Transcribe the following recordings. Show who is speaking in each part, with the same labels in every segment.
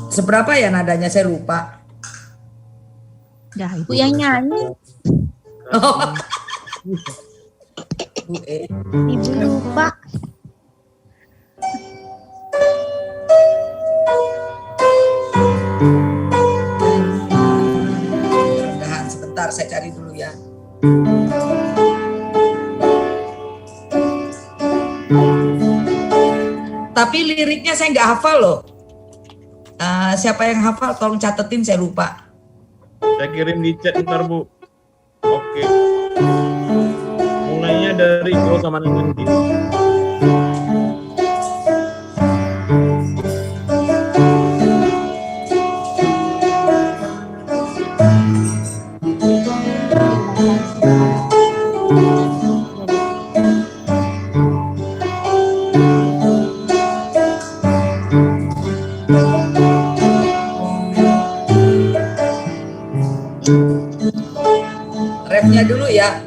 Speaker 1: Seberapa ya nadanya, saya lupa.
Speaker 2: Ya, Ibu yang nyanyi.
Speaker 1: Oh.
Speaker 2: Ibu lupa.
Speaker 1: Mudah-mudahan sebentar saya cari dulu ya. Tapi liriknya saya nggak hafal loh. Siapa yang hafal tolong catetin, saya lupa.
Speaker 3: Saya kirim di chat ntar Bu. Oke. Mulainya dari Go sama dengan Di.
Speaker 1: Refnya dulu ya.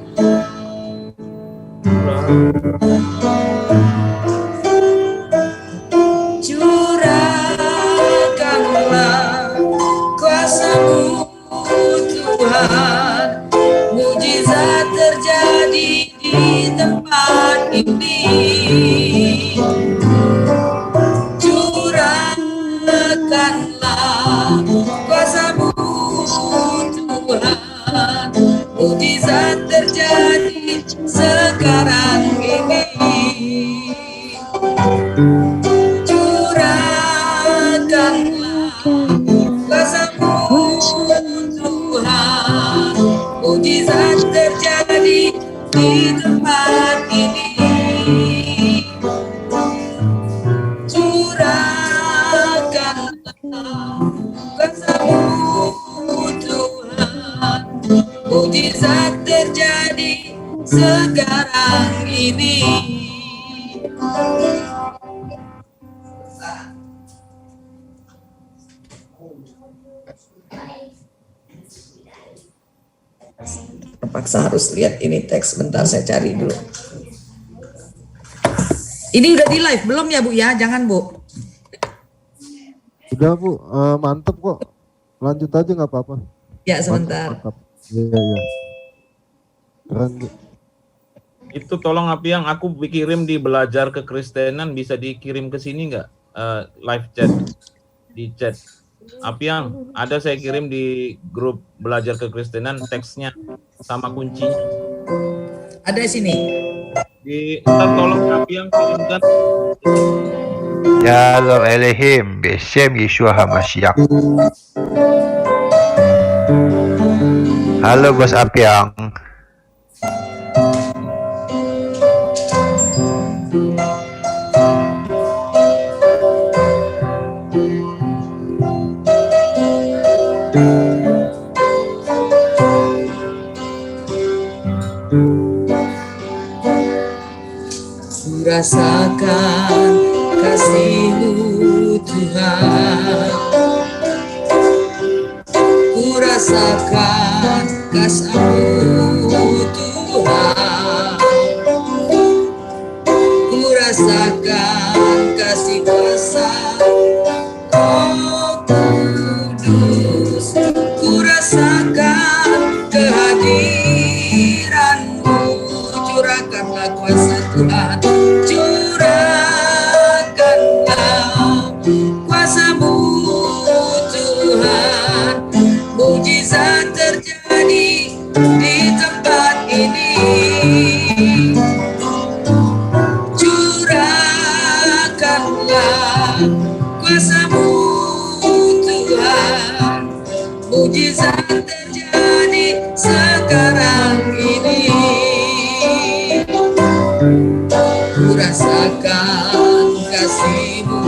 Speaker 1: Curahkanlah kuasa-Mu Tuhan, mujizat terjadi di tempat ini. Curahkanlah kuasa-Mu Tuhan, mujizat terjadi sekarang ini. Curahkanlah kuasa-Mu Tuhan, mujizat terjadi di tempat ini. Curahkanlah kuasa-Mu Tuhan, mujizat terjadi sekarang ini. Terpaksa harus lihat ini teks, bentar saya cari dulu. Ini udah di live belum ya Bu ya? Jangan Bu.
Speaker 4: Udah Bu, mantep kok. Lanjut aja nggak apa-apa.
Speaker 1: Ya sebentar.
Speaker 4: Mantap. Iya. Keren Bu.
Speaker 3: Itu tolong Apiang, aku kirim di belajar kekristenan, bisa dikirim ke sini nggak? Live chat, di chat. Apiang, ada saya kirim di grup belajar kekristenan teksnya sama kuncinya.
Speaker 1: Ada di sini.
Speaker 3: Ntar tolong Apiang kirimkan.
Speaker 5: Ya Lord Elohim, Beshem Yeshua HaMashiach. Halo Bos Apiang.
Speaker 1: Rasakan kasih-Mu Tuhan, ku rasakan kasih-Mu Tuhan, ku rasakan kasih kuasa Roh Kudus, ku rasakan kehadiran-Mu. Curahkanlah kuasa Tuhan, curahkanlah kuasa-Mu Tuhan, mujizat terjadi di tempat ini. Curahkanlah kuasa-Mu Tuhan, mujizat terjadi sekarang ini. Ku rasakan kasih-Mu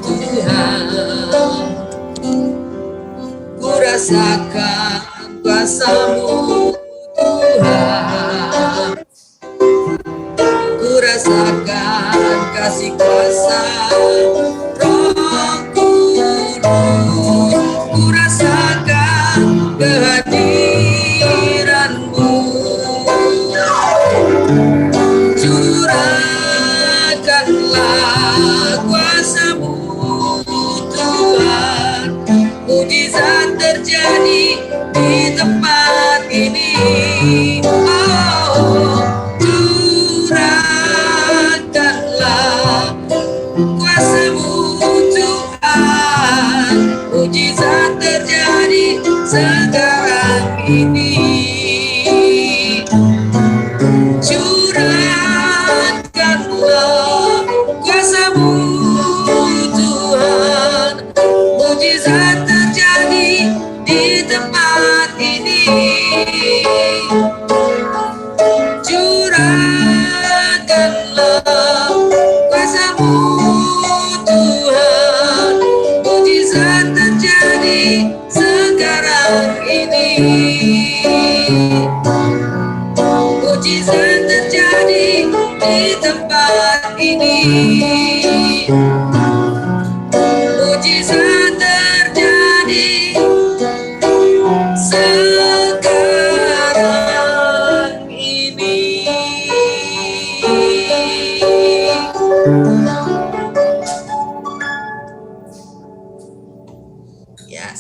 Speaker 1: Tuhan, ku rasakan kuasa-Mu Tuhan, ku rasakan kasih kuasa Roh Kudus, ku rasakan kehadiran-Mu. Curahkanlah kuasa-Mu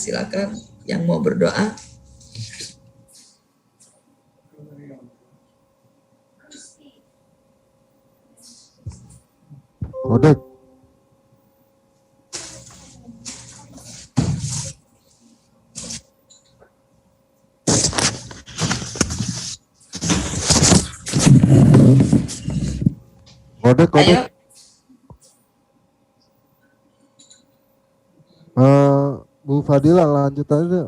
Speaker 1: silakan yang mau berdoa.
Speaker 4: Odek. Odek,
Speaker 1: Ayo,
Speaker 4: Odek. Bu Fadila lanjut aja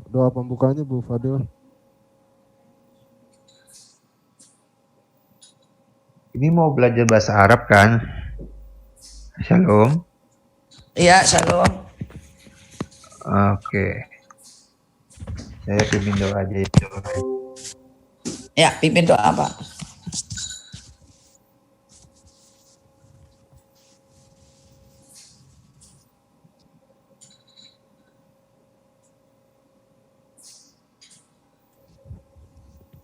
Speaker 4: doa pembukanya Bu Fadila.
Speaker 5: Ini mau belajar bahasa Arab kan? Shalom.
Speaker 1: ya shalom.
Speaker 5: Oke. Saya pimpin doa aja ya.
Speaker 1: Ya, pimpin doa Pak.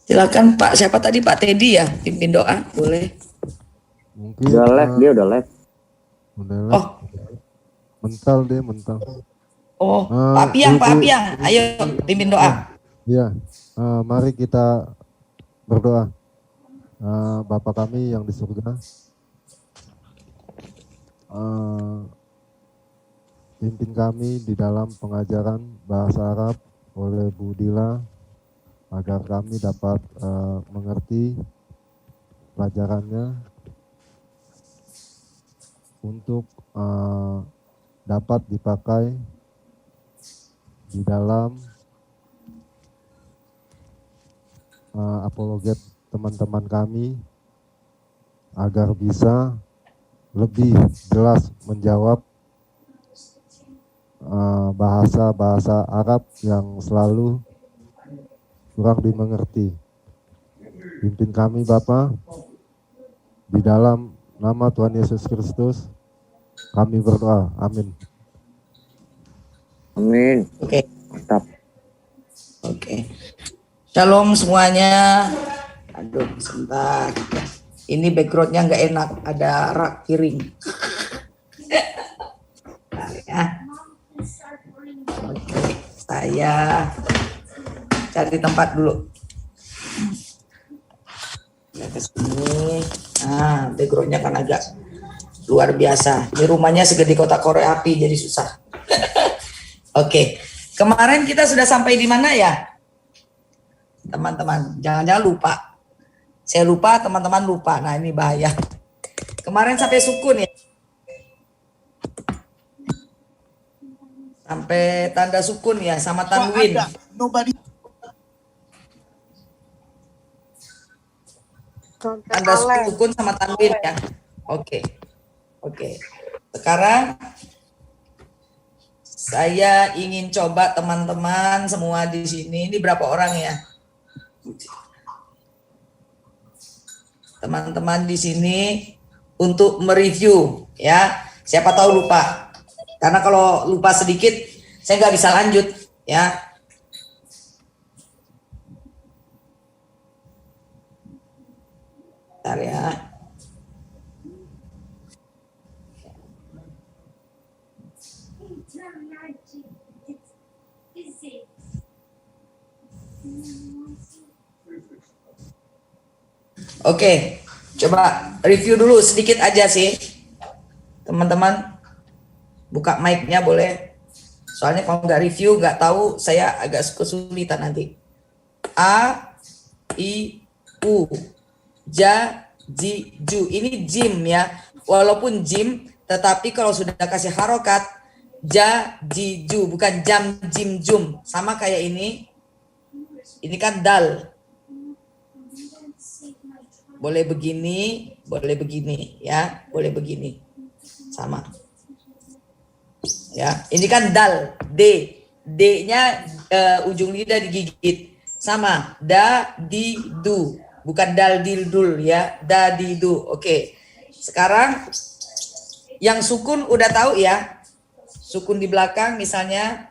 Speaker 1: Silakan Pak, siapa tadi Pak Teddy ya, pimpin doa, boleh.
Speaker 4: Mungkin
Speaker 6: Udah live, dia udah live.
Speaker 4: udah live.
Speaker 1: Oh,
Speaker 4: Mental dia mental.
Speaker 1: Pak Piang, Pak
Speaker 4: Ibu-
Speaker 1: Piang, ayo pimpin doa.
Speaker 4: Ya, mari kita berdoa. Bapa kami yang di surga, pimpin kami di dalam pengajaran bahasa Arab oleh Bu Dila, agar kami dapat mengerti pelajarannya untuk dapat dipakai di dalam apologet teman-teman kami agar bisa lebih jelas menjawab bahasa-bahasa Arab yang selalu kurang dimengerti. Pimpin kami Bapa, di dalam nama Tuhan Yesus Kristus kami berdoa. Amin.
Speaker 6: Amin.
Speaker 1: Oke,
Speaker 6: Mantap.
Speaker 1: oke. Shalom semuanya. Aduh, sebentar. Ini backgroundnya nggak enak, ada rak piring. Bentar ya. Oke, saya cari tempat dulu. Ya, ke sini. Nah, backgroundnya kan agak luar biasa. Ini rumahnya segede kotak korek api, jadi susah. Oke, kemarin kita sudah sampai di mana ya? Teman-teman, jangan-jangan lupa. Saya lupa, teman-teman lupa. Nah, ini bahaya. Kemarin sampai sukun ya. Sampai tanda sukun ya, sama tanwin. Tanda sukun sama tanwin ya. Oke. Oke. Sekarang saya ingin coba teman-teman semua di sini. Ini berapa orang ya? Teman-teman di sini untuk mereview ya. Siapa tahu lupa. Karena kalau lupa sedikit saya nggak bisa lanjut ya. Bentar ya. Oke, coba review dulu sedikit aja sih. Teman-teman, buka mic-nya boleh. Soalnya kalau nggak review, nggak tahu, saya agak kesulitan nanti. A, I, U, Ja, Ji, Ju. Ini jim ya. Walaupun jim, tetapi kalau sudah kasih harokat, Ja, Ji, Ju. Bukan jam, jim, jum. Sama kayak ini. Ini kan dal. Boleh begini ya, boleh begini. Sama. Ya, ini kan dal, D. D-nya ujung lidah digigit. Sama, da, di, du. Bukan dal, dil, dul ya, da, di, du. Oke. Sekarang yang sukun udah tahu ya. Sukun di belakang misalnya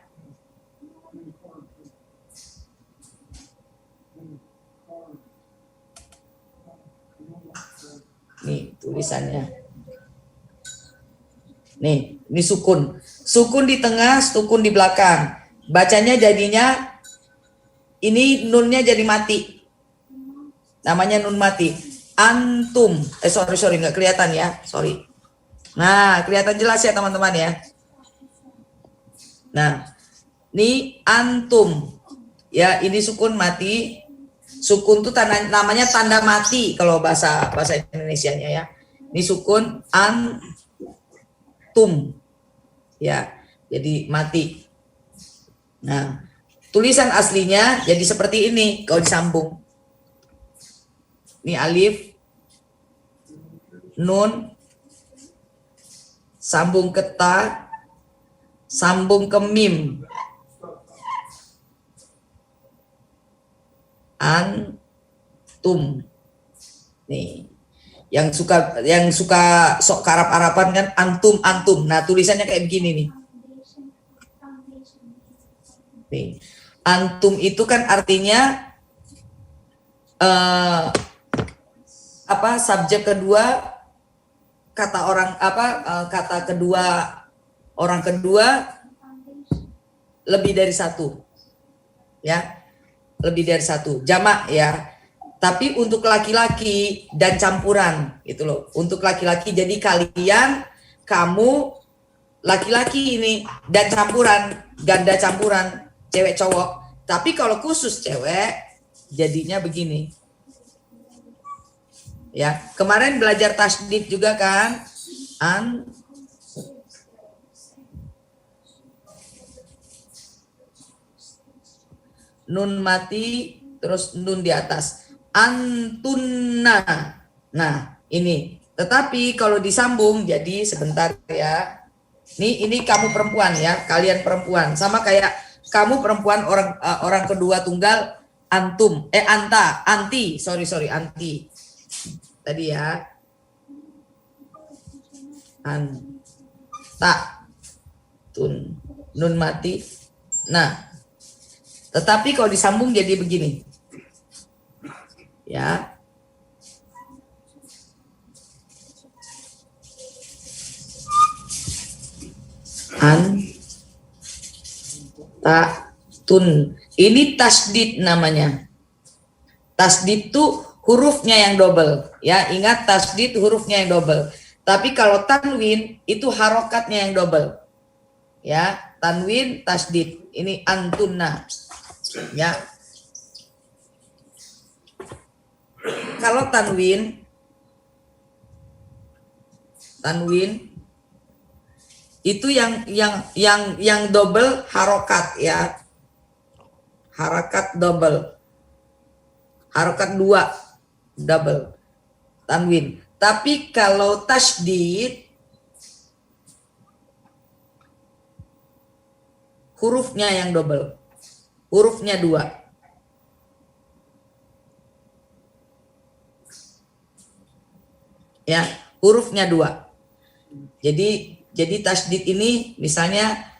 Speaker 1: nih tulisannya. Nih, ini sukun. Sukun di tengah, sukun di belakang. bacanya jadinya ini nunnya jadi mati. Namanya nun mati. Antum. Sorry, nggak kelihatan ya. Sorry. Nah, kelihatan jelas ya teman-teman ya. Nah, ini antum. Ya, ini sukun mati. Sukun itu namanya tanda mati kalau bahasa Indonesianya ya. Ini sukun antum. Ya, jadi mati. Nah, tulisan aslinya jadi seperti ini kalau disambung. Ini alif, nun, sambung ke ta, sambung ke mim. Antum. Nih. Yang suka sok Arab-Araban kan antum. Nah, tulisannya kayak begini nih. Nih. Antum itu kan artinya subjek kedua kata orang kedua lebih dari satu. Ya. Lebih dari satu. Jamak ya. Tapi untuk laki-laki dan campuran gitu loh. Untuk laki-laki jadi kalian, kamu, laki-laki ini dan campuran, ganda campuran, cewek cowok. Tapi kalau khusus cewek jadinya begini. Ya, kemarin belajar tasdid juga kan? Nun mati terus nun di atas. Antunna. Nah, ini. Tetapi kalau disambung jadi sebentar ya. Ini kamu perempuan ya, kalian perempuan. Sama kayak kamu perempuan orang kedua tunggal antum. Anti. Tadi ya. Nun mati. Nah, tetapi kalau disambung jadi begini. Ya. Tun. Ini tasdid namanya. Tasdid itu hurufnya yang double. Ya, ingat tasdid hurufnya yang double. Tapi kalau tanwin itu harokatnya yang double. Ya, tanwin tasdid. Ini antunna. Ya. Kalau tanwin itu yang double harokat ya, harakat double, harokat 2 double tanwin. Tapi kalau tasdid hurufnya yang double, hurufnya 2. Ya, hurufnya 2. Jadi tasdid ini misalnya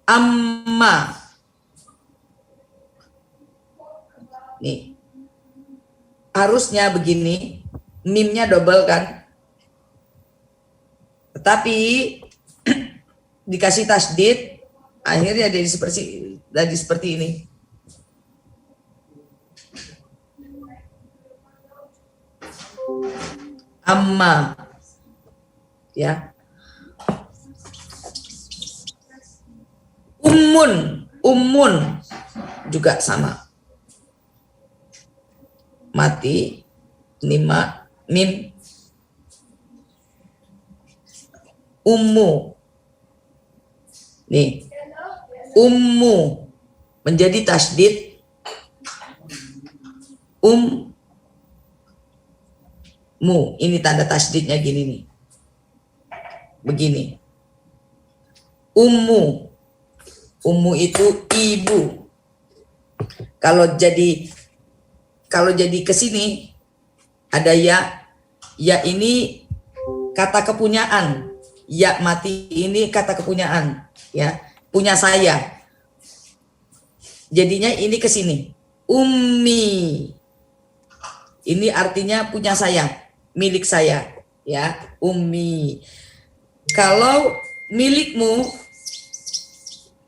Speaker 1: amma. Nih. Harusnya begini, mimnya double kan? Tetapi dikasih tasdid akhirnya jadi seperti ini. Amma, ya. Ummun juga sama. Mati, mim, ummu. Nih, ummu menjadi tasdid mu, ini tanda tasdidnya gini nih. Begini. Ummu itu ibu. Kalau jadi ke sini ada ya ini kata kepunyaan. Ya mati ini kata kepunyaan, ya. Punya saya. Jadinya ini ke sini. Ummi. Ini artinya punya saya, milik saya, ya, ummi. Kalau milikmu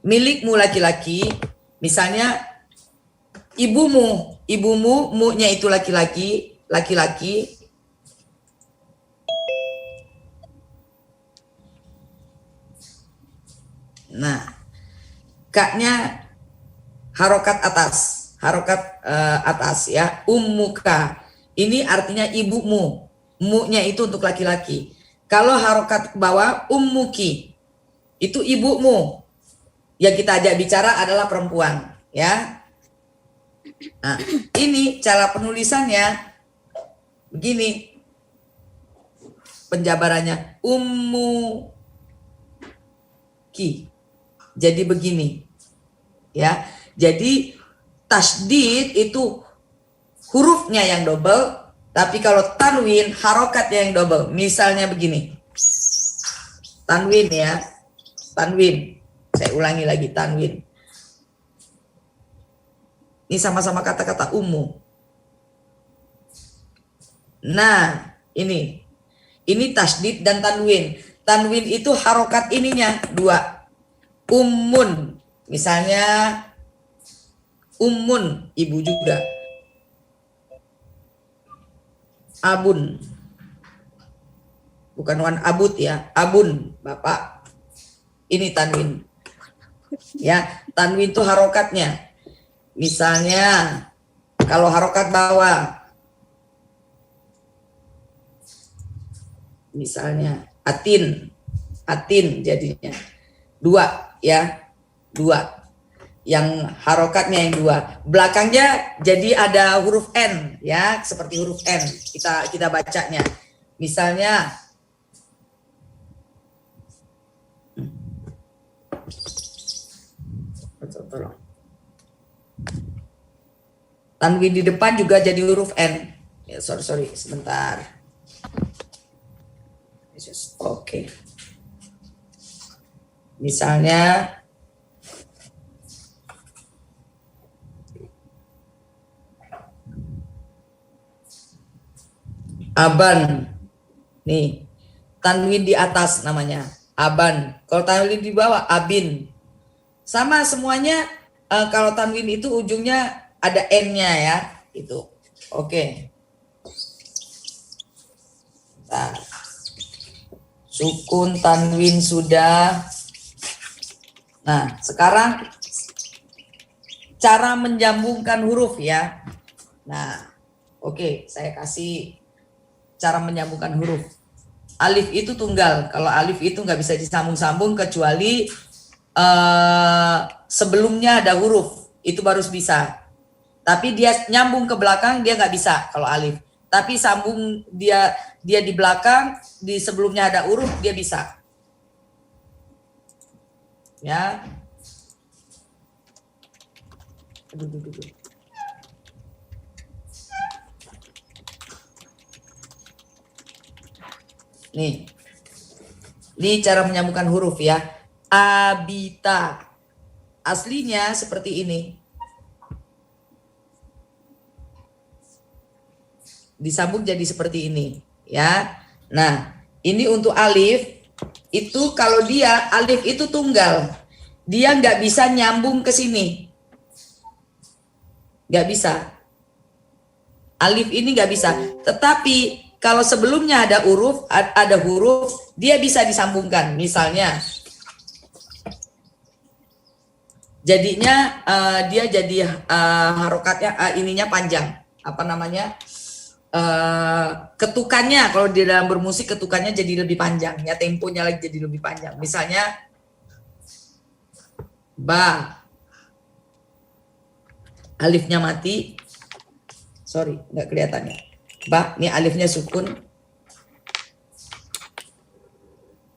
Speaker 1: milikmu laki-laki, misalnya ibumu, mu-nya itu laki-laki, laki-laki. Nah, kaknya harokat atas ya, ummuka. Ini artinya ibumu, mu-nya itu untuk laki-laki. Kalau harokat ke bawah, ummuki, itu ibumu. Yang kita ajak bicara adalah perempuan, ya. Nah, ini cara penulisannya begini. Penjabarannya ummuki. Jadi begini. Ya. Jadi tasdid itu hurufnya yang double, tapi kalau tanwin harokatnya yang double. Misalnya begini. Tanwin ya. Tanwin. Saya ulangi lagi, tanwin. Ini sama-sama kata-kata umum. Nah, ini tasdid dan tanwin. Tanwin itu harokat ininya 2. Ummun. Misalnya ummun, ibu juga. Abun. Bukan wan abut ya, abun, bapak. Ini tanwin. Ya, tanwin itu harokatnya. Misalnya kalau harokat bawah, misalnya atin jadinya 2 ya, 2. Yang harokatnya yang 2. Belakangnya jadi ada huruf N ya, seperti huruf N. Kita bacanya. Misalnya tolong. Tanwin di depan juga jadi huruf N. Ya, sorry, sebentar. Oke. Misalnya aban. Nih, tanwin di atas namanya aban. Kalau tanwin di bawah abin. Sama semuanya, kalau tanwin itu ujungnya ada N-nya ya, itu. Oke. Nah, sukun tanwin sudah. Nah, sekarang cara menyambungkan huruf ya. Nah, oke, saya kasih cara menyambungkan huruf. Alif itu tunggal. Kalau alif itu nggak bisa disambung-sambung kecuali sebelumnya ada huruf, itu baru bisa. Tapi dia nyambung ke belakang dia nggak bisa kalau alif. Tapi sambung dia di belakang, di sebelumnya ada huruf dia bisa. Ya. Nih. Ini cara menyambungkan huruf ya. Abita. Aslinya seperti ini. Disambung jadi seperti ini, ya. Nah, ini untuk alif. Itu kalau dia alif itu tunggal. Dia nggak bisa nyambung ke sini. Nggak bisa. Alif ini nggak bisa. Tetapi kalau sebelumnya ada huruf, dia bisa disambungkan. Misalnya jadinya dia jadi harokatnya ininya panjang, apa namanya, ketukannya kalau di dalam bermusik ketukannya jadi lebih panjang ya, temponya lagi jadi lebih panjang. Misalnya ba, alifnya mati, sorry nggak kelihatannya, ba, ini alifnya sukun,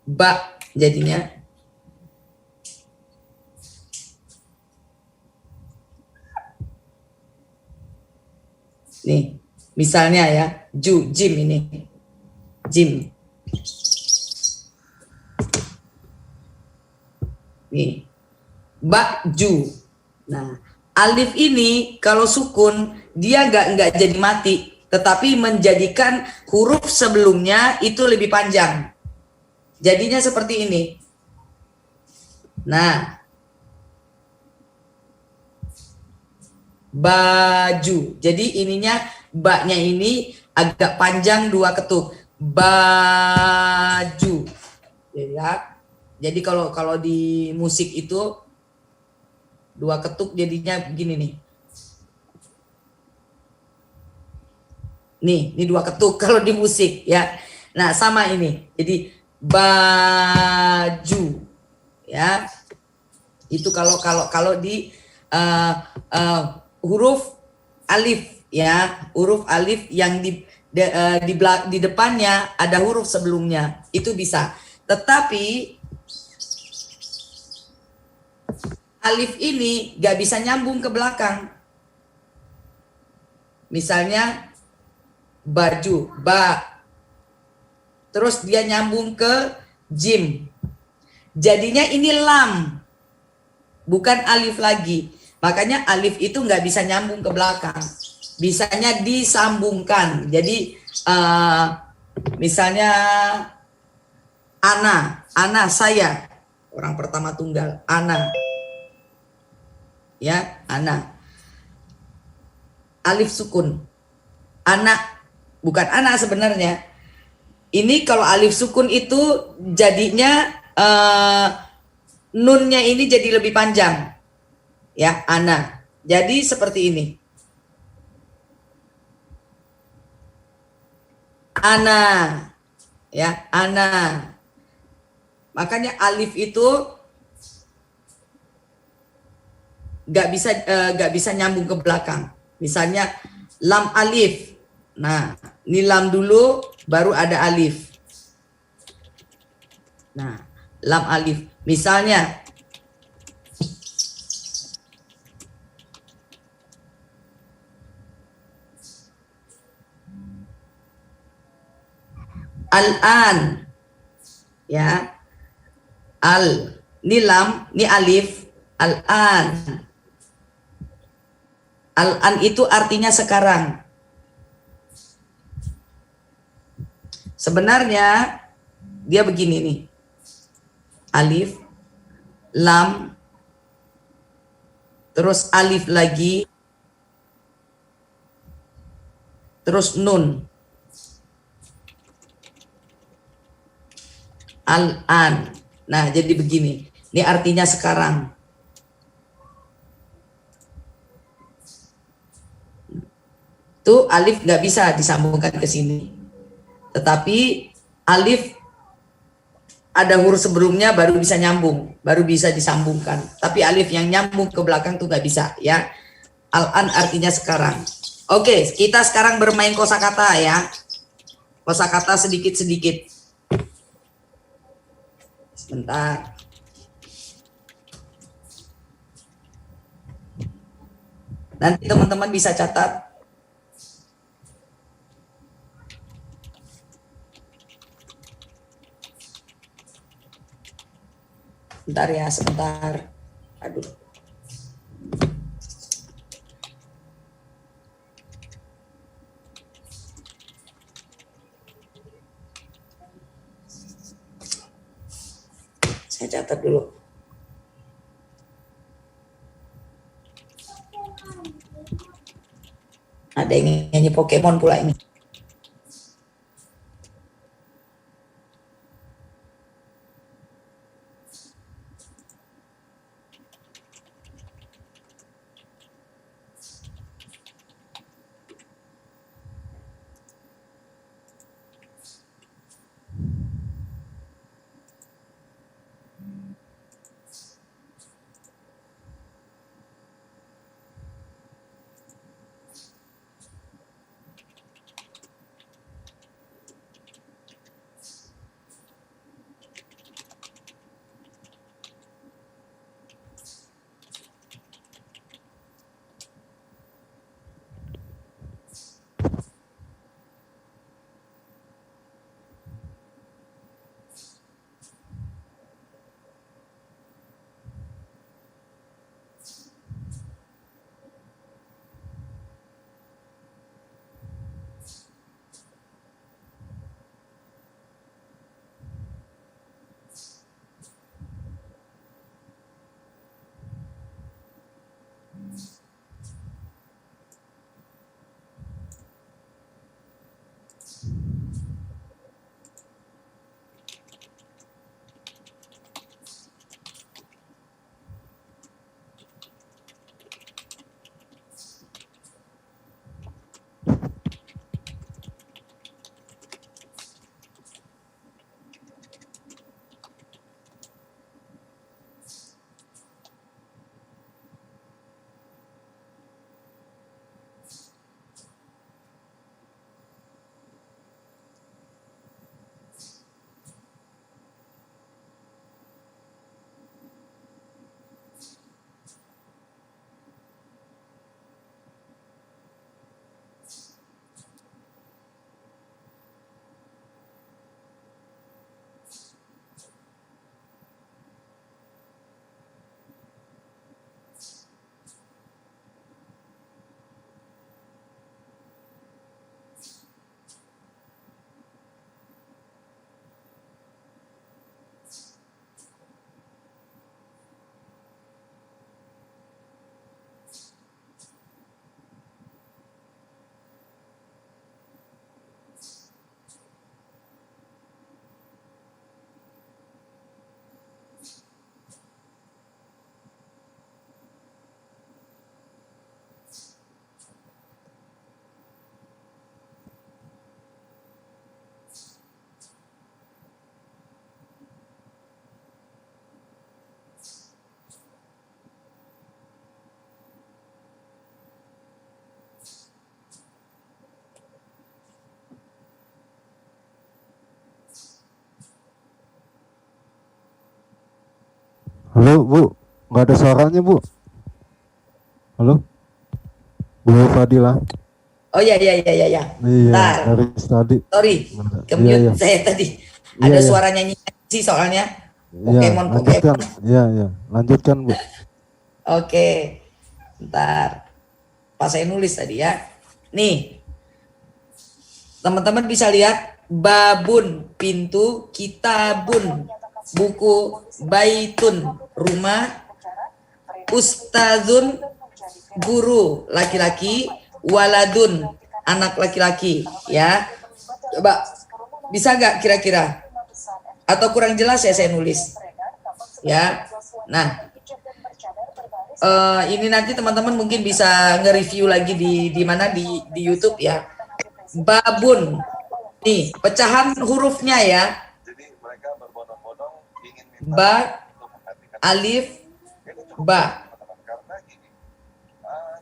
Speaker 1: ba jadinya. Nih, misalnya ya, jim ini. Jim. Nih. Baju. Nah, alif ini kalau sukun dia nggak jadi mati, tetapi menjadikan huruf sebelumnya itu lebih panjang. Jadinya seperti ini. Nah, Baju. Jadi ininya baknya ini agak panjang 2 ketuk. Baju. Ya. Jadi kalau di musik itu 2 ketuk jadinya begini nih. Ini 2 ketuk kalau di musik ya. Nah, sama ini. Jadi baju ya. Itu kalau di huruf alif ya, huruf alif yang di depannya ada huruf sebelumnya, itu bisa. Tetapi alif ini gak bisa nyambung ke belakang. Misalnya baju, terus dia nyambung ke jim. Jadinya ini lam, bukan alif lagi. Makanya alif itu nggak bisa nyambung ke belakang. Bisanya disambungkan. Jadi misalnya ana saya, orang pertama tunggal, ana. Ya, ana. Alif sukun. Anak, bukan anak sebenarnya. Ini kalau alif sukun itu jadinya nunnya ini jadi lebih panjang. Ya, ana. Jadi seperti ini. Ana. Ya, ana. Makanya alif itu gak bisa nyambung ke belakang. Misalnya lam alif. Nah, ini lam dulu baru ada alif. Nah, lam alif. Misalnya al-an. Ya. Ini lam, ini alif, al-an. Al-an itu artinya sekarang. Sebenarnya dia begini nih. Alif, lam, terus alif lagi, terus nun. Al-an. Nah, jadi begini. Ini artinya sekarang. Tuh alif nggak bisa disambungkan ke sini. Tetapi alif ada huruf sebelumnya baru bisa nyambung, baru bisa disambungkan. Tapi alif yang nyambung ke belakang tuh nggak bisa ya. Al-an artinya sekarang. Oke, kita sekarang bermain kosakata ya. Kosakata sedikit-sedikit. Sebentar. Nanti teman-teman bisa catat. Bentar ya, sebentar. Aduh. Saya catat dulu. Ada yang nyanyi Pokemon pula ini.
Speaker 4: Halo Bu, nggak ada suaranya Bu. Halo, Bu Fadila.
Speaker 1: Oh ya.
Speaker 4: Iya,
Speaker 1: Bentar,
Speaker 4: dari tadi.
Speaker 1: sorry,
Speaker 4: Nggak ada.
Speaker 1: ke-mute
Speaker 4: Iya.
Speaker 1: saya tadi.
Speaker 4: Iya,
Speaker 1: Ada
Speaker 4: iya.
Speaker 1: suara nyanyi sih soalnya.
Speaker 4: Iya,
Speaker 1: Pokemon.
Speaker 4: lanjutkan. Iya. Lanjutkan Bu.
Speaker 1: Oke, bentar. Pas saya nulis tadi ya. Nih, teman-teman bisa lihat babun, pintu, kitabun, buku, baitun, rumah, ustazun, guru, laki-laki, waladun, anak laki-laki, ya. Coba, bisa nggak kira-kira? Atau kurang jelas ya saya nulis? Ya, nah, ini nanti teman-teman mungkin bisa nge-review lagi di mana di YouTube ya. Babun, nih pecahan hurufnya ya. Ba, alif, ba.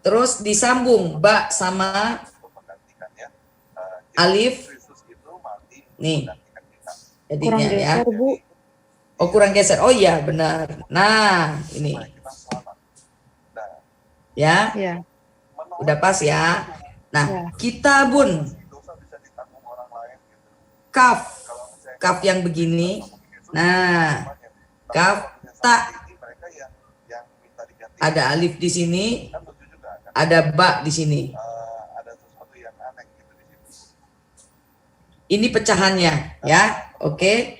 Speaker 1: Terus disambung ba sama alif. Nih, jadinya ya.
Speaker 2: Bu.
Speaker 1: Oh kurang geser. Oh iya benar. Nah ini. Ya,
Speaker 2: Ya.
Speaker 1: udah pas ya. Nah,
Speaker 2: Ya.
Speaker 1: kitabun. Kaf. Kaf yang begini. Nah, kaf tak. Ada alif di sini. Ada ba di sini. Ini pecahannya ya. Oke.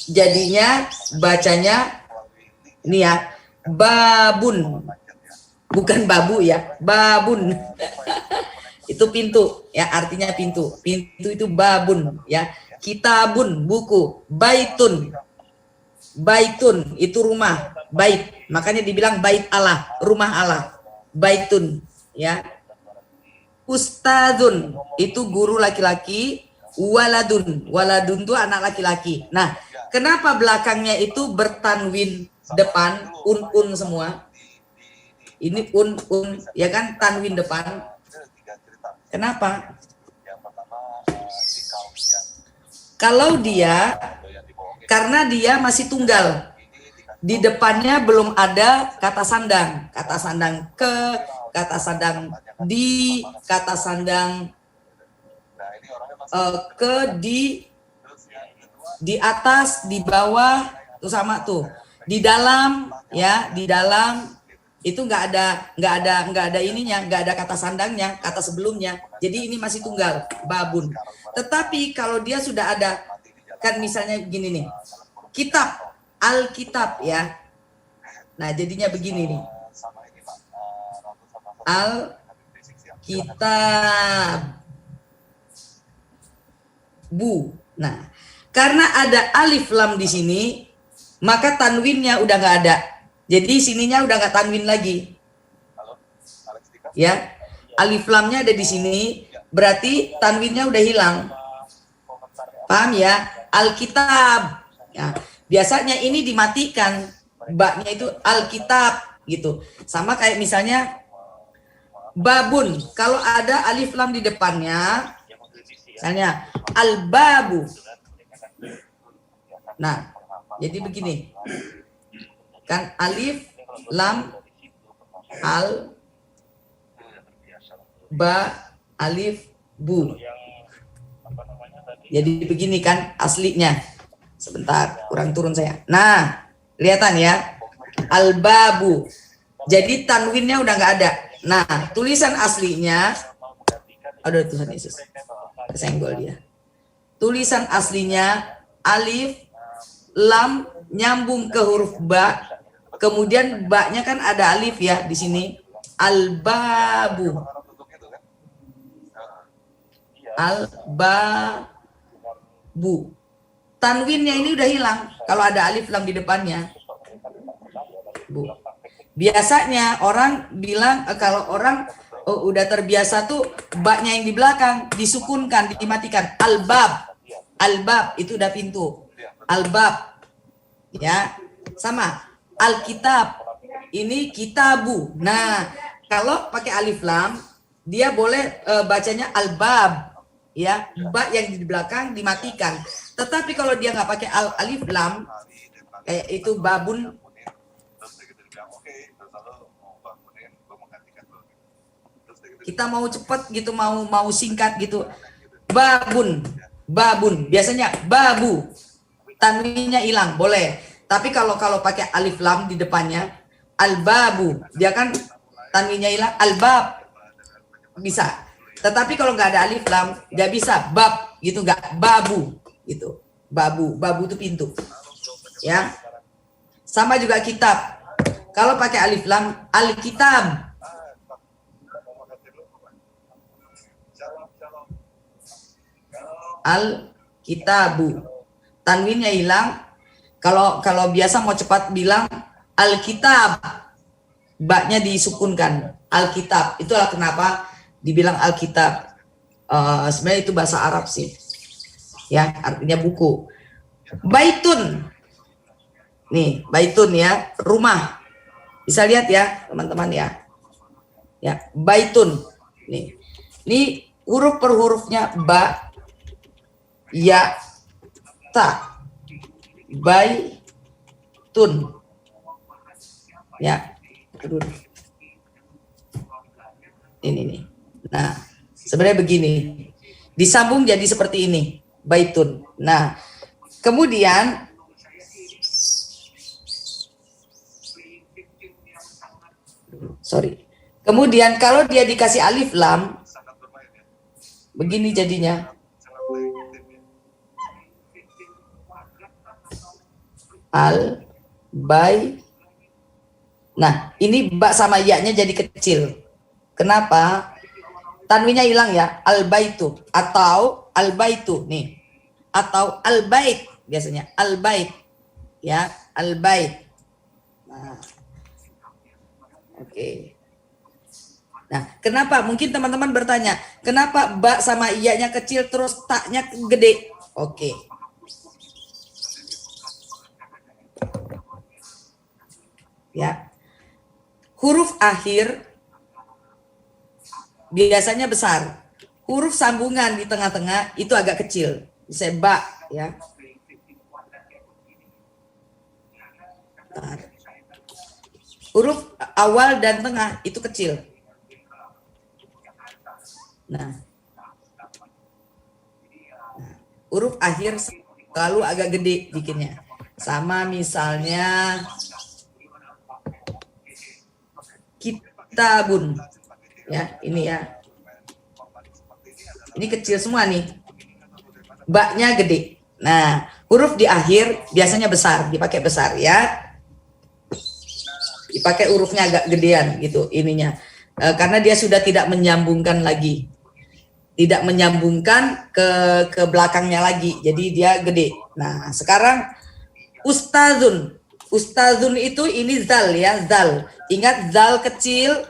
Speaker 1: Jadinya bacanya ini ya. Babun. Bukan babu ya. Babun. Itu pintu ya, artinya pintu. Pintu itu babun ya. Kitabun, buku. Baitun. Baitun itu rumah. Bait. Makanya dibilang bait Allah, rumah Allah. Baitun ya. Ustadzun itu guru laki-laki. Waladun. Waladun itu anak laki-laki. Nah, kenapa belakangnya itu bertanwin depan, un semua? Ini un ya kan, tanwin depan. Kenapa? Kalau dia, karena dia masih tunggal. Di depannya belum ada kata sandang. Kata sandang ke, kata sandang di, kata sandang ke, di atas, di bawah, itu sama tuh. Di dalam, ya, di dalam. Itu nggak ada ininya, nggak ada kata sandangnya, kata sebelumnya. Jadi ini masih tunggal, babun. Tetapi kalau dia sudah ada, kan misalnya begini nih, kitab, alkitab ya. Nah jadinya begini nih, alkitab, bu. Nah karena ada alif lam di sini, maka tanwinnya udah nggak ada. Jadi sininya udah nggak tanwin lagi. Ya, alif lamnya ada di sini, berarti tanwinnya udah hilang. Paham ya? Alkitab. Ya, biasanya ini dimatikan, baknya itu alkitab gitu. Sama kayak misalnya babun. Kalau ada alif lam di depannya, misalnya albabu. Nah, jadi begini. Kan alif, lam, al, ba, alif, bu. Jadi begini kan aslinya. Sebentar, kurang turun saya. Nah, kelihatan ya. Al-babu. Jadi tanwinnya udah nggak ada. Nah, tulisan aslinya, aduh Tuhan Yesus, kesenggol dia. Tulisan aslinya alif, lam, nyambung ke huruf ba. Kemudian ba-nya kan ada alif ya di sini. Al-babu. Al-babu. Tanwinnya ini udah hilang kalau ada alif lam di depannya. Bu. Biasanya orang bilang kalau orang udah terbiasa tuh ba-nya yang di belakang disukunkan, dimatikan. Al-bab. Al-bab itu udah pintu. Al-bab. Ya, sama. Alkitab, ini kitabu. Nah, kalau pakai alif lam, dia boleh bacanya albab, ya, ba yang di belakang dimatikan. Tetapi kalau dia nggak pakai alif lam, kayak itu babun. Kita mau cepat gitu, mau singkat gitu. Babun, babun. Biasanya babu. Tanwinnya hilang, boleh. Tapi kalau pakai alif lam di depannya, al-babu, dia kan tanwinnya hilang, al-bab. Bisa. Tetapi kalau nggak ada alif lam, nggak bisa bab gitu, nggak babu gitu. Babu itu pintu. Ya. Sama juga kitab. Kalau pakai alif lam, al-kitab. Al-kitabu. Tanwinnya hilang. Kalau biasa mau cepat bilang al-kitab. Baknya disukunkan. Al-kitab. Itulah kenapa dibilang Alkitab. Sebenarnya itu bahasa Arab sih. Ya, artinya buku. Baitun. Nih, baitun ya, rumah. Bisa lihat ya, teman-teman ya. Ya, baitun. Nih. Ini huruf per hurufnya ba, ya, ta. Baitun. Ya. Aduh. Ini nih. Nah, sebenarnya begini. Disambung jadi seperti ini, baitun. Nah, kemudian Kemudian kalau dia dikasih alif lam, begini jadinya. Al-bai. Nah, ini ba sama ya-nya jadi kecil. Kenapa? Tanwinnya hilang ya, al-baitu atau al-baitu nih. Atau al-bait biasanya, al-bait. Ya, al-bait. Nah. Oke. Nah, kenapa? Mungkin teman-teman bertanya, kenapa ba sama iya-nya kecil terus taknya gede? Oke. Ya. Huruf akhir biasanya besar. Huruf sambungan di tengah-tengah itu agak kecil. Bisa ba ya. Bentar. Huruf awal dan tengah itu kecil. Nah, huruf akhir selalu agak gede bikinnya. Sama misalnya kitabun. Ya, ini ya. Ini kecil semua nih. Baknya gede. Nah, huruf di akhir biasanya besar, dipakai besar ya. Dipakai hurufnya agak gedean gitu ininya. Karena dia sudah tidak menyambungkan lagi. Tidak menyambungkan ke belakangnya lagi. Jadi dia gede. Nah, sekarang ustazun. Ustazun itu ini zal ya, zal. Ingat zal kecil,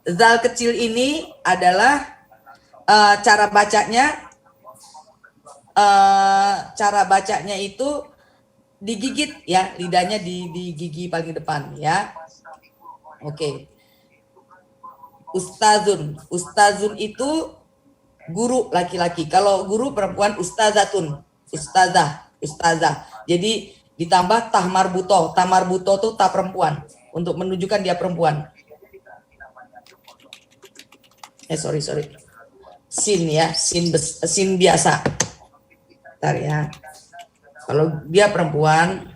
Speaker 1: zal kecil ini adalah cara bacanya itu digigit ya, lidahnya di gigi paling depan ya. Oke. Ustazun itu guru laki-laki. Kalau guru perempuan ustazatun, ustazah. Jadi ditambah tah marbuto. Tah marbuto itu tah perempuan untuk menunjukkan dia perempuan. Sorry. Sin ya, sin biasa. Bentar ya. Kalau dia perempuan,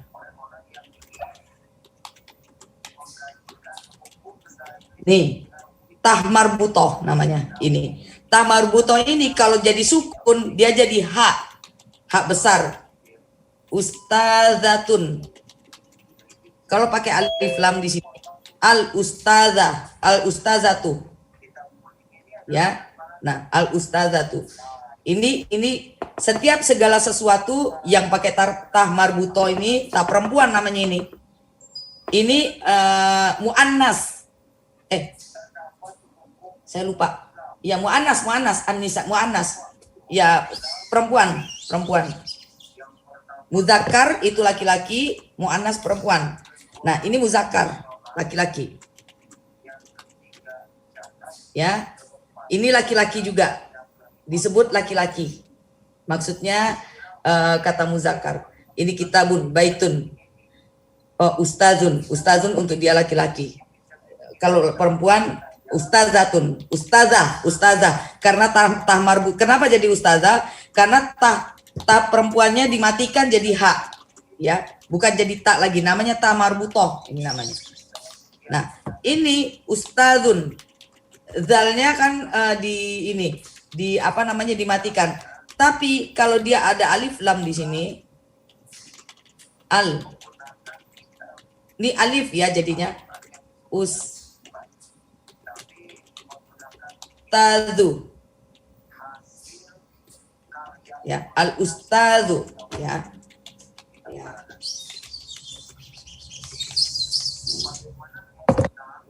Speaker 1: nih, tah marbutoh namanya ini. Tah marbutoh ini kalau jadi sukun, dia jadi hak besar. Ustazatun. Kalau pakai alif lam di sini, al-ustazah, al-ustazatu. Ya. Nah, al-ustazatu. Ini setiap segala sesuatu yang pakai tah marbuto ini, tah perempuan namanya ini. Ini muannas. Saya lupa. Ya muannas, an-nisa, muannas. Ya perempuan. Muzakkar itu laki-laki, muannas perempuan. Nah, ini muzakkar, laki-laki. Ya. Ini laki-laki juga. Disebut laki-laki. Maksudnya kata muzakkar. Ini kitabun, baitun. Oh, ustazun. Ustazun untuk dia laki-laki. Kalau perempuan, ustazatun. Ustazah. Karena tah marbu. Kenapa jadi ustazah? Karena tah perempuannya dimatikan jadi hak. Ya, bukan jadi tak lagi. Namanya ta marbutoh. Ini namanya. Nah, ini ustazun. Zalnya kan dimatikan. Tapi kalau dia ada alif lam di sini, ini alif ya jadinya. Ustazu. Ya, al ustazu ya.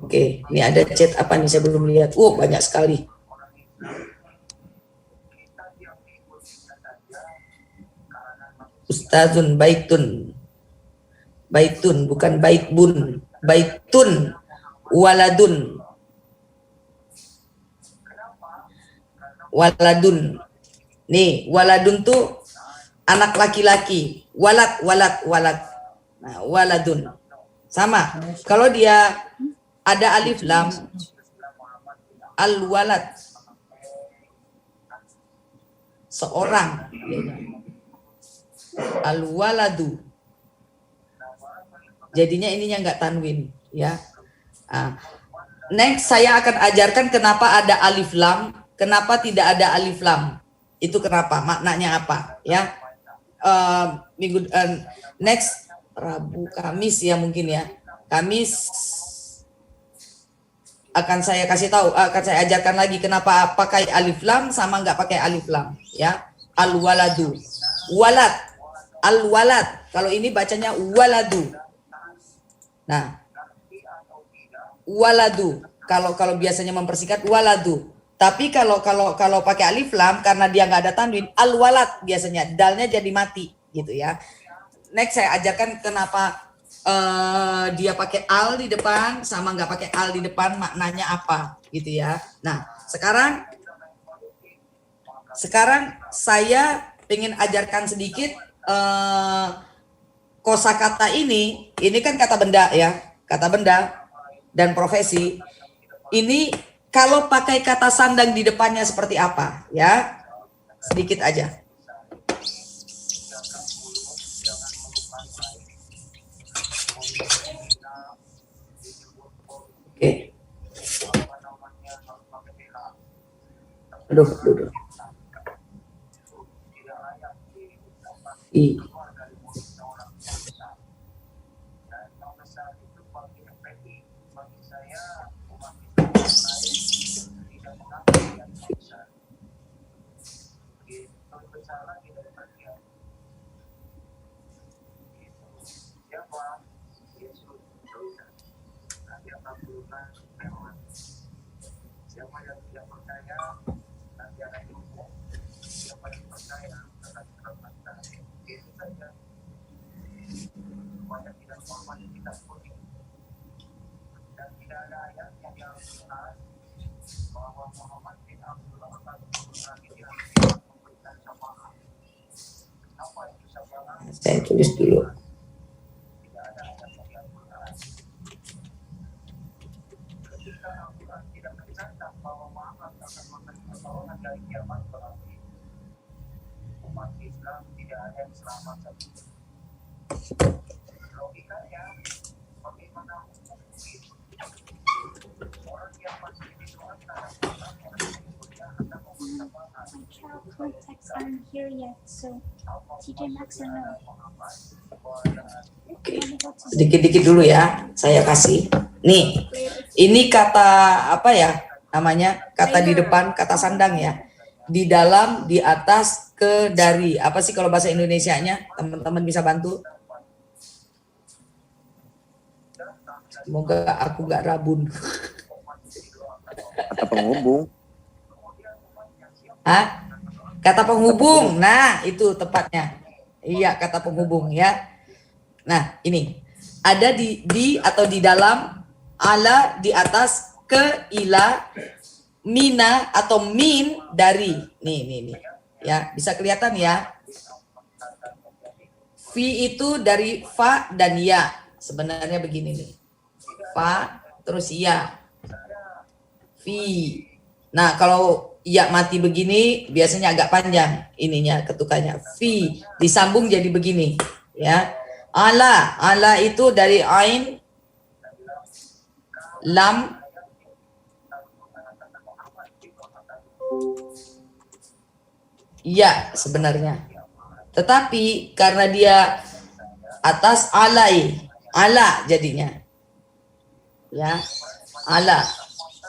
Speaker 1: Oke, ini ada chat apa nih, saya belum lihat. Banyak sekali. Ustazun, baitun. Baitun, bukan baitbun. Baitun, waladun. Waladun. Nih, waladun tuh anak laki-laki. Walad. Nah, waladun. Sama. Kalau dia ada alif lam, al-walad, seorang, al-waladu, jadinya ininya nggak tanwin ya. Next saya akan ajarkan kenapa ada alif lam, kenapa tidak ada alif lam, itu kenapa, maknanya apa ya. Next Rabu Kamis ya mungkin ya, Kamis akan saya kasih tahu, akan saya ajarkan lagi kenapa pakai alif lam sama nggak pakai alif lam ya. Al-waladu, walad, al-walad. Kalau ini bacanya waladu. Nah, waladu. Kalau biasanya mempersingkat waladu. Tapi kalau pakai alif lam karena dia nggak ada tanwin, al-walad biasanya dalnya jadi mati gitu ya. Next saya ajarkan kenapa dia pakai al di depan sama nggak pakai al di depan, maknanya apa gitu ya. Nah sekarang saya ingin ajarkan sedikit kosakata ini kan kata benda ya, kata benda dan profesi. Ini kalau pakai kata sandang di depannya seperti apa ya, sedikit aja. Oke. Aduh. Saya tulis dulu. Oke, sedikit-dikit dulu ya, saya kasih. Nih, ini kata apa ya namanya? Kata di depan, kata sandang ya. Di dalam, di atas, ke, dari. Apa sih kalau bahasa Indonesianya? Teman-teman bisa bantu? Semoga aku nggak rabun.
Speaker 6: Kata penghubung.
Speaker 1: Kata penghubung. Nah, itu tepatnya. Iya, kata penghubung ya. Nah, ini ada di atau di dalam, ala di atas, ke, ila, mina atau min, dari. Nih. Ya, bisa kelihatan ya. Fi itu dari fa dan ya. Sebenarnya begini nih. Fa terus ya. Fi. Nah, kalau ya mati begini biasanya agak panjang ininya ketukannya. Fi disambung jadi begini, ya. Ala itu dari ain, lam, ya sebenarnya. Tetapi karena dia atas ala jadinya. Ya, ala.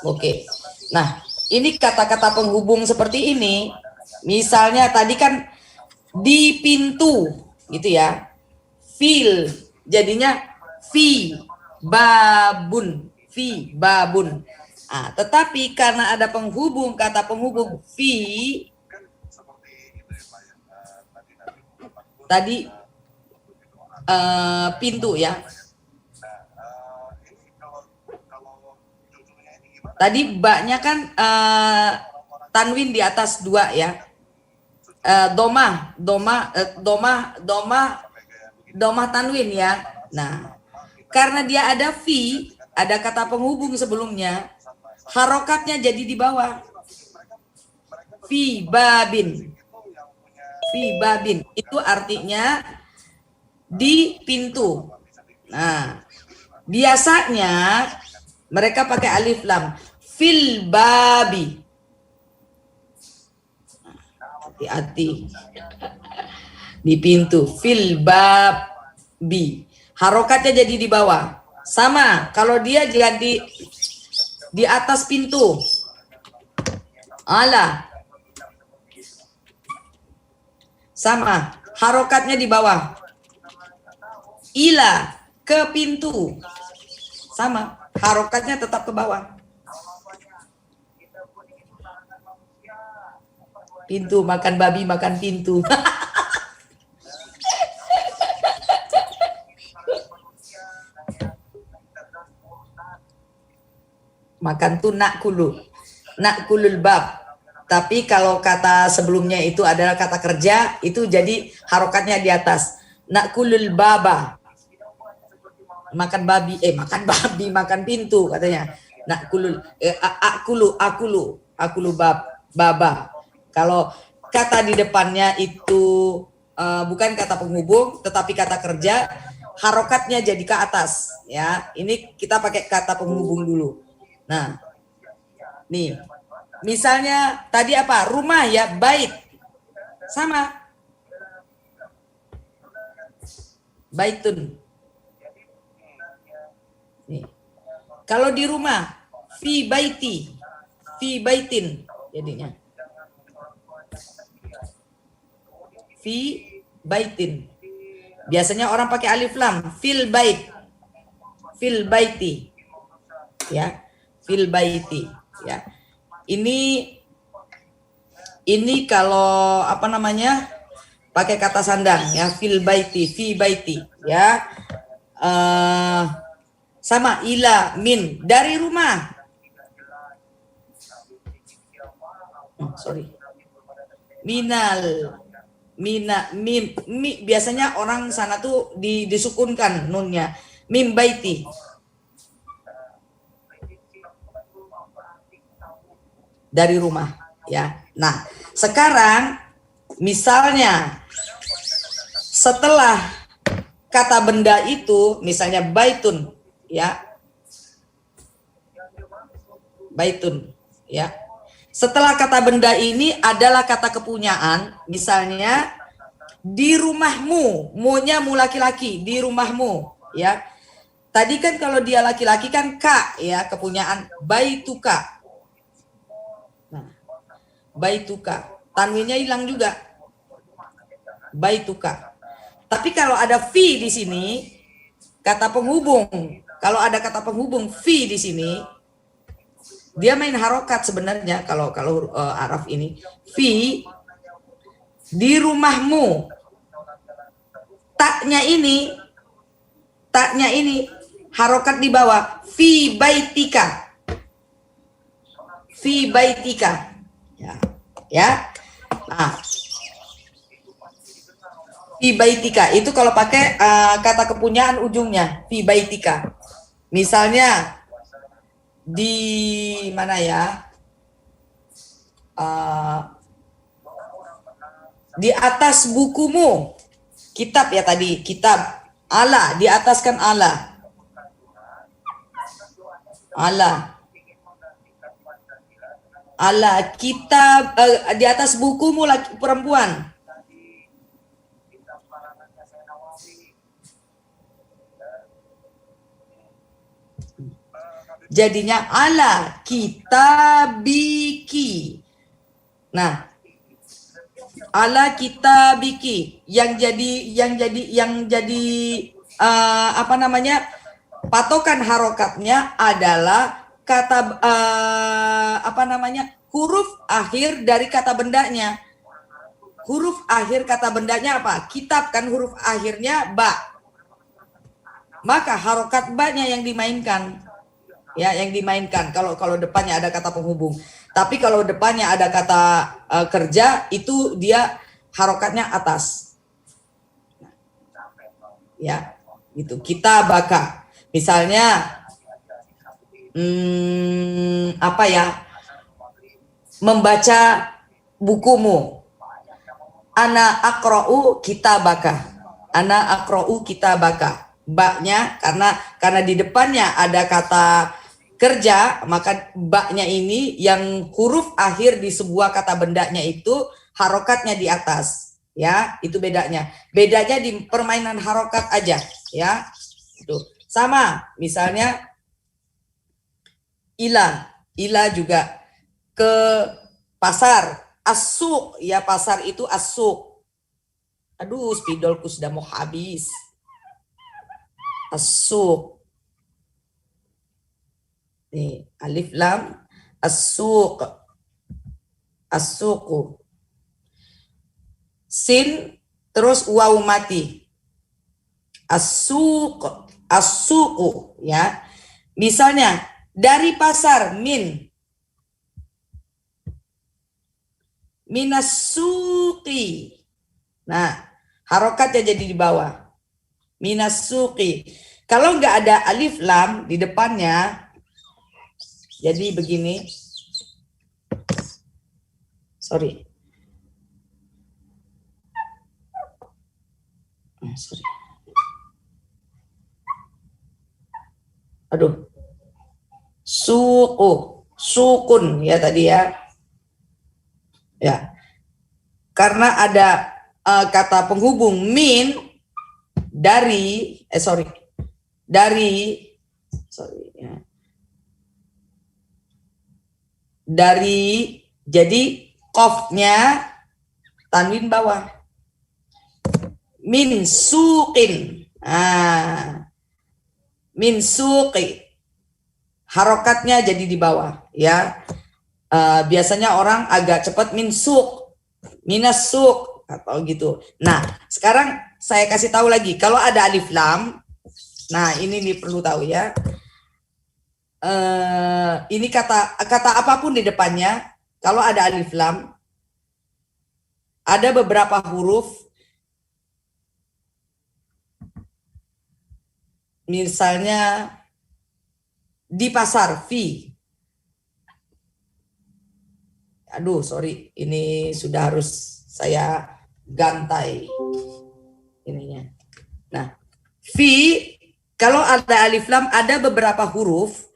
Speaker 1: Oke. Nah, ini kata-kata penghubung seperti ini. Misalnya tadi kan di pintu gitu ya. Fil jadinya fi babun, fi babun. Ah, tetapi karena ada penghubung, kata penghubung fi tadi pintu ya. Tadi baknya kan tanwin di atas 2 ya. Domah tanwin ya. Nah, karena dia ada fi, ada kata penghubung sebelumnya, harokatnya jadi di bawah. Fi babin. Fi babin itu artinya di pintu. Nah, biasanya mereka pakai alif lam. Fil babi. Hati-hati. Di pintu. Fil babi. Harokatnya jadi di bawah. Sama kalau dia jadi di atas pintu. Ala. Sama. Harokatnya di bawah. Ila. Ke pintu. Sama. Harokatnya tetap ke bawah. Pintu, makan babi, makan pintu. Makan tuh nakulul bab. Tapi kalau kata sebelumnya itu adalah kata kerja, itu jadi harokatnya di atas. Nakulul baba. Makan babi, makan pintu katanya. Nakulul, akulu baba. Kalau kata di depannya itu bukan kata penghubung, tetapi kata kerja, harokatnya jadi ke atas. Ya, ini kita pakai kata penghubung dulu. Nah, nih, misalnya tadi apa? Rumah ya, bait, sama. Baitun. Nih. Kalau di rumah, fi baiti, fi baitin, jadinya. Fi baitin. Biasanya orang pakai alif lam. Fil bait. Fil baiti. Ya. Fil baiti. Ya. Ini kalau apa namanya? Pakai kata sandang ya. Fil baiti. Fi baiti. Ya. Sama ila min. Dari rumah. Minal. Biasanya orang sana tuh disukunkan nunnya. Mim baiti. Dari rumah ya. Nah, sekarang misalnya setelah kata benda itu misalnya baitun ya. Baitun ya. Setelah kata benda ini adalah kata kepunyaan, misalnya di rumahmu, mu-nya mu laki-laki, di rumahmu, ya. Tadi kan kalau dia laki-laki kan ka, ya, kepunyaan baituka. Nah, baituka, tanwinnya hilang juga. Baituka. Tapi kalau ada fi di sini, kata penghubung, kalau ada kata penghubung fi di sini, dia main harokat sebenarnya kalau araf ini. Fi di rumahmu. Taknya ini harokat di bawah. Fi baitika. Fi baitika. Ya. Nah. Fi baitika itu kalau pakai kata kepunyaan ujungnya fi baitika. Misalnya di mana ya? Di atas bukumu. Kitab ya tadi, kitab. Ala, di atas kan ala. Ala. Ala, kitab di atas bukumu laki perempuan. Jadinya ala kitabiki. Nah, ala kitabiki yang jadi apa namanya? Patokan harokatnya adalah kata apa namanya? Huruf akhir dari kata bendanya. Huruf akhir kata bendanya apa? Kitab kan huruf akhirnya ba. Maka harokat ba-nya yang dimainkan. Ya, yang dimainkan kalau depannya ada kata penghubung. Tapi kalau depannya ada kata kerja itu dia harokatnya atas. Ya, gitu. Kita baka. Misalnya apa ya? Membaca bukumu. Ana aqra'u kitabaka. Ana aqra'u kitabaka. Ba-nya karena di depannya ada kata kerja, maka ba-nya ini yang huruf akhir di sebuah kata bendanya itu harokatnya di atas, ya, itu bedanya. Bedanya di permainan harokat aja, ya. Itu sama, misalnya ila juga ke pasar, asuk, ya pasar itu asuk. Aduh, spidolku sudah mau habis. Asuk. Nih, alif lam asuk. Asuku. Sin terus waw mati. Asuk, asuku, ya. Misalnya dari pasar min. Minasuki. Nah, harokatnya jadi di bawah. Minasuki. Kalau nggak ada alif lam di depannya, jadi begini. Sorry. Sorry. Aduh. Sukun ya tadi ya. Ya. Karena ada kata penghubung min dari jadi qafnya tanwin bawah. Min suqin. Min suqi. Harokatnya jadi di bawah, ya. Biasanya orang agak cepat min suq, minas suq atau gitu. Nah, sekarang saya kasih tahu lagi, kalau ada alif lam, nah ini perlu tahu ya. Ini kata apapun di depannya, kalau ada alif lam, ada beberapa huruf, misalnya di pasar fi. Aduh, sorry, ini sudah harus saya gantai ininya. Nah, fi kalau ada alif lam ada beberapa huruf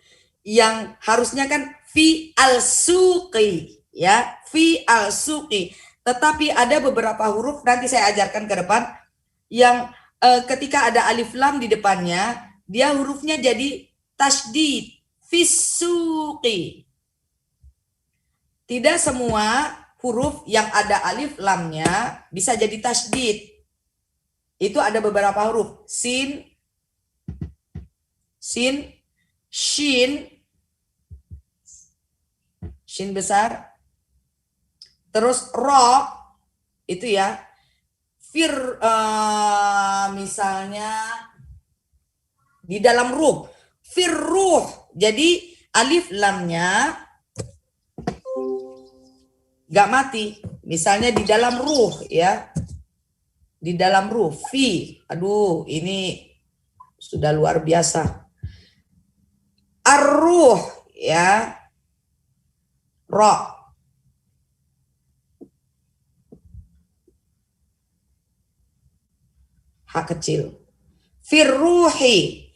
Speaker 1: yang harusnya kan fi al-suqi, ya, fi al-suqi. Tetapi ada beberapa huruf nanti saya ajarkan ke depan yang ketika ada alif lam di depannya, dia hurufnya jadi tasydid, fisuqi. Tidak semua huruf yang ada alif lamnya bisa jadi tasydid. Itu ada beberapa huruf. Sin, shin besar. Terus ro, itu ya. Misalnya di dalam ruh. Firruh. Jadi alif lamnya gak mati. Misalnya di dalam ruh, ya. di dalam ruh fi. Aduh, ini sudah luar biasa. Ar-ruh ya. Ra. Ha kecil. Firruhi.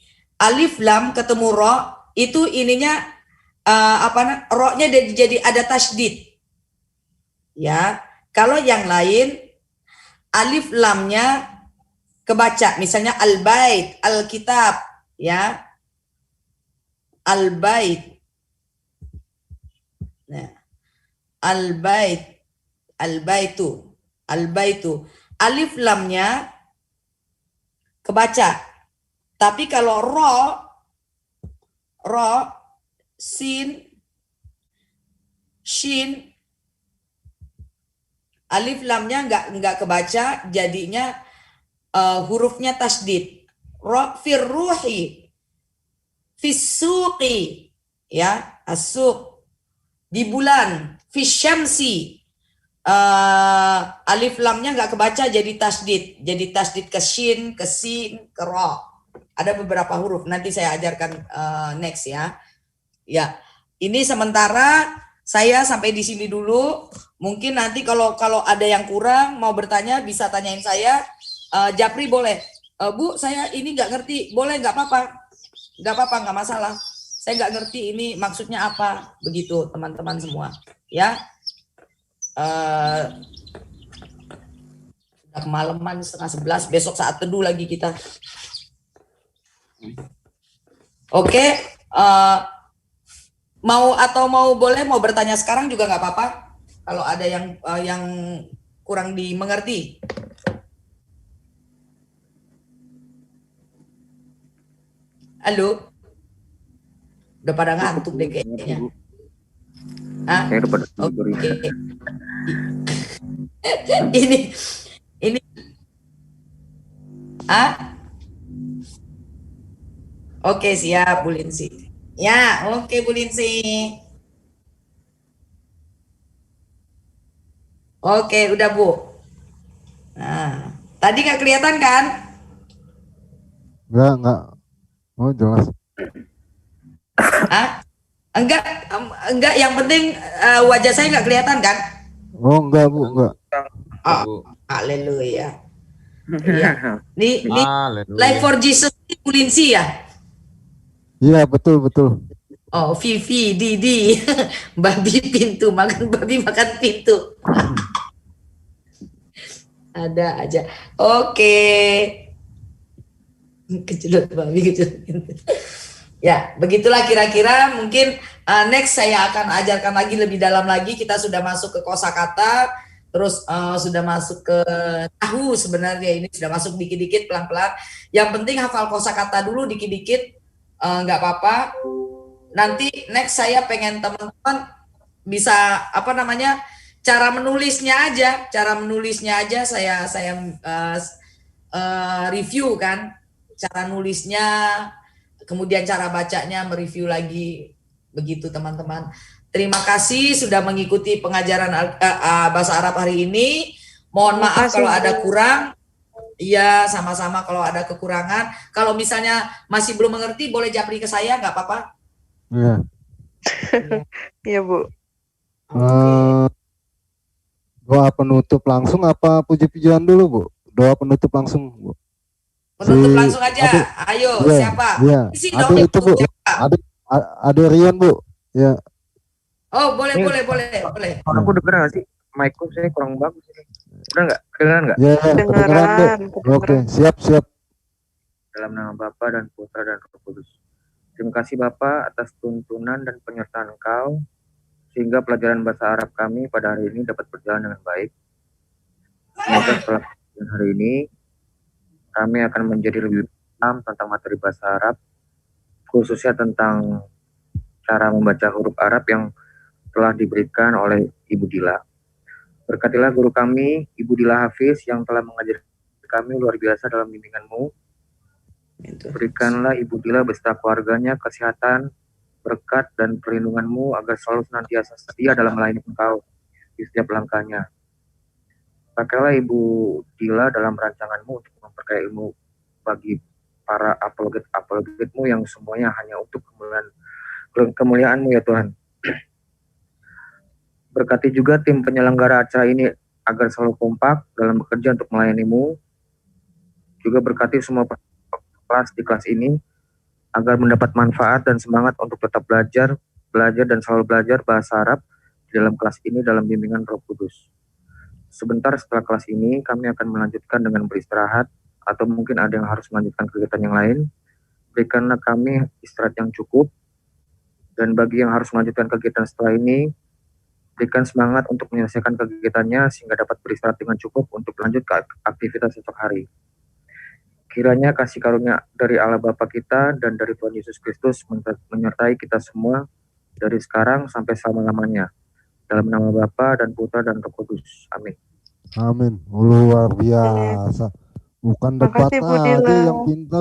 Speaker 1: Alif lam ketemu ra itu ininya ro-nya jadi ada tasydid. Ya. Kalau yang lain alif lamnya kebaca, misalnya al-bait, al-kitab, ya. Al-bait. Nah, al-bait, al-baitu, al-baitu. Alif lamnya kebaca. Tapi kalau ro, sin, shin, alif lamnya nggak kebaca, jadinya hurufnya tasdid. Ro firruhi, fisuqi, ya, asuk, di bulan, fisyamsi, alif lamnya nggak kebaca jadi tasdid ke shin, ke sin, ke ro. Ada beberapa huruf, nanti saya ajarkan next ya. Ya, ini sementara saya sampai di sini dulu. Mungkin nanti kalau ada yang kurang mau bertanya bisa tanyain saya. Japri boleh, Bu saya ini nggak ngerti, boleh nggak apa-apa, nggak masalah. Saya nggak ngerti ini maksudnya apa, begitu teman-teman semua, ya. Sudah kemalaman 10:30, besok saat teduh lagi kita. Oke, mau boleh mau bertanya sekarang juga nggak apa-apa. Kalau ada yang kurang dimengerti. Halo, udah pada ngantuk deh kayaknya. Ah, oke. ini, Oke, siap Bu Linsi. Ya, oke Bu Linsi. Oke, udah Bu. Nah, tadi nggak kelihatan kan?
Speaker 4: Enggak. Oh, jelas.
Speaker 1: Enggak. Yang penting wajah saya nggak kelihatan kan?
Speaker 4: Oh, enggak, Bu, enggak.
Speaker 1: Oh, haleluya. Iya. Ini Life for Jesus ini Bu Linsi ya?
Speaker 4: Iya, betul.
Speaker 1: Oh, Vivi, Didi, babi pintu, babi makan pintu. Ada aja. Oke. Kejelut babi, kejelut pintu. Ya, begitulah kira-kira. Mungkin next saya akan ajarkan lagi lebih dalam lagi. Kita sudah masuk ke kosakata, terus sudah masuk ke tahu sebenarnya ini sudah masuk dikit-dikit pelan-pelan. Yang penting hafal kosakata dulu dikit-dikit. Nggak apa-apa. Nanti next saya pengen teman-teman bisa cara menulisnya aja saya review kan cara nulisnya, kemudian cara bacanya mereview lagi, begitu teman-teman. Terima kasih sudah mengikuti pengajaran bahasa Arab hari ini. Mohon maaf kalau ada kurang. Iya, sama-sama kalau ada kekurangan. Kalau misalnya masih belum mengerti, boleh japri ke saya, nggak apa-apa.
Speaker 4: Iya.
Speaker 6: Iya, Bu.
Speaker 4: Doa penutup langsung apa puji-pujian dulu, Bu? Doa penutup langsung, Bu.
Speaker 1: Penutup langsung aja. Ayo, siapa?
Speaker 4: Iya. Ada itu, Bu. Ada Rian, Bu. Ya.
Speaker 1: Oh, boleh.
Speaker 5: Aku dengar nggak sih? Mic-ku saya kurang bagus ini. Udah nggak? Kedengeran nggak?
Speaker 4: Ya, kedengeran, Bu. Oke, siap.
Speaker 5: Dalam nama Bapa dan Putra dan Roh Kudus. Terima kasih Bapak atas tuntunan dan penyertaan Engkau sehingga pelajaran bahasa Arab kami pada hari ini dapat berjalan dengan baik. Semoga setelah hari ini kami akan menjadi lebih paham tentang materi bahasa Arab, khususnya tentang cara membaca huruf Arab yang telah diberikan oleh Ibu Dila. Berkatilah guru kami, Ibu Dila Hafiz, yang telah mengajar kami luar biasa dalam bimbingan-Mu. Berikanlah Ibu Dila beserta keluarganya kesehatan, berkat, dan perlindungan-Mu agar selalu senantiasa setia dalam melayani Engkau di setiap langkahnya. Pakailah Ibu Dila dalam rancanganmu untuk memperkaya ilmu bagi para apologetmu yang semuanya hanya untuk kemuliaan-Mu ya Tuhan. Berkati juga tim penyelenggara acara ini agar selalu kompak dalam bekerja untuk melayani-Mu. Juga berkati semua kelas di kelas ini agar mendapat manfaat dan semangat untuk tetap belajar dan selalu belajar bahasa Arab di dalam kelas ini dalam bimbingan Roh Kudus. Sebentar setelah kelas ini, kami akan melanjutkan dengan beristirahat, atau mungkin ada yang harus melanjutkan kegiatan yang lain. Berikanlah kami istirahat yang cukup, dan bagi yang harus melanjutkan kegiatan setelah ini, berikan semangat untuk menyelesaikan kegiatannya sehingga dapat beristirahat dengan cukup untuk lanjut ke aktivitas esok hari. Kiranya kasih karunia dari Allah Bapa kita dan dari Tuhan Yesus Kristus menyertai kita semua dari sekarang sampai selama-lamanya. Dalam nama Bapa dan Putra dan Roh Kudus. Amin.
Speaker 4: Amin. Luar biasa. Bukan debat
Speaker 6: Makasih, Bu
Speaker 4: aja
Speaker 6: Dila.
Speaker 4: yang pintar.